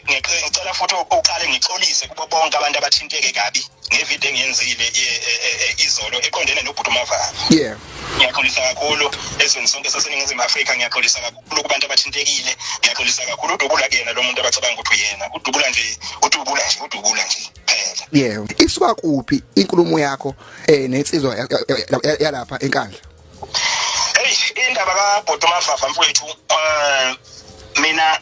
ngicela futhi uqale ngixolise kubo bonke abantu abathinteke kabi ngevideo engiyenzile izolo eqondene noBhuti uMavava. Yeah. Ngiyaxolisa kakhulu ezweni sonke saseNingizimu Afrika, ngiyaxolisa kakhulu kubantu abathintekile, ngiyaxolisa kakhulu uDubula kuyena lo muntu abacabanga ukuthi uyena udubula nje phela. Yeah. Isuka kuphi inkulumo yakho nensizwa yalapha enkandla? Hey, indaba kaBhuti uMavava mfowethu, mina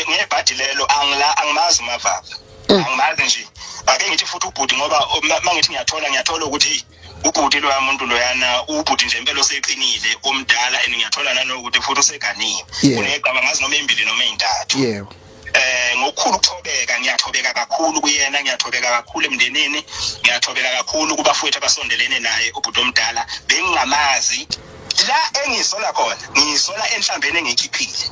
ngebhadi lelo angimazi uMavava. Angimazi nje. Ake ngithi futhi uBhuti ngoba mangithi ngiyathola ukuthi uBhuti lo yamuntu loyana uBhuti nje impela oseqinile omdala ngiyathola nanokuthi futhi useganiwe. Unegaba ngazi noma embili noma ezintathu. Yeah. Ngokukhulu ukuthobeka, ngiyathobeka kakhulu kuyena, ngiyathobeka kakhulu emndenini, ngiyathobeka kakhulu kubafowethu abasondelene naye uBhuti omdala. Bengingamazi la engisola khona, ngisola enhlambeni engikhiphile.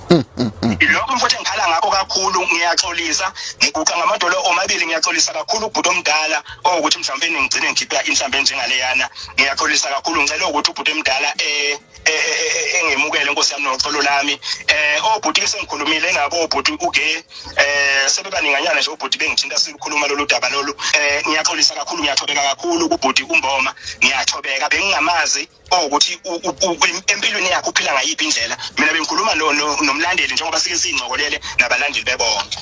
Lokho mfowethu engikhala ngakho kakhulu, ngiyaxolisa, ngiguqa ngamadolo omabili, ngiyaxolisa kakhulu uBhuti omdala ukuthi mhlawumbe ngigcine ngikhipha inhlambe njengaleyana. Ngiyaxolisa kakhulu, ngicela ukuthi uBhuti omdala engemukele Nkosi yami noxolo lami. OBhuti ke sengikhulumile nabo oBhuti uke sebebaninganyana nje oBhuti bengithinta sikhuluma lolu daba lolu. Ngiyaxolisa kakhulu, ngiyathobeka kakhulu kuBhuti uMboma, ngiyathobeka, bengingamazi ukuthi empilweni yakhe uphila ngayiphi indlela. Mina bengikhuluma nomlandeli njengoba sike singcokolele nabalandeli bebonke.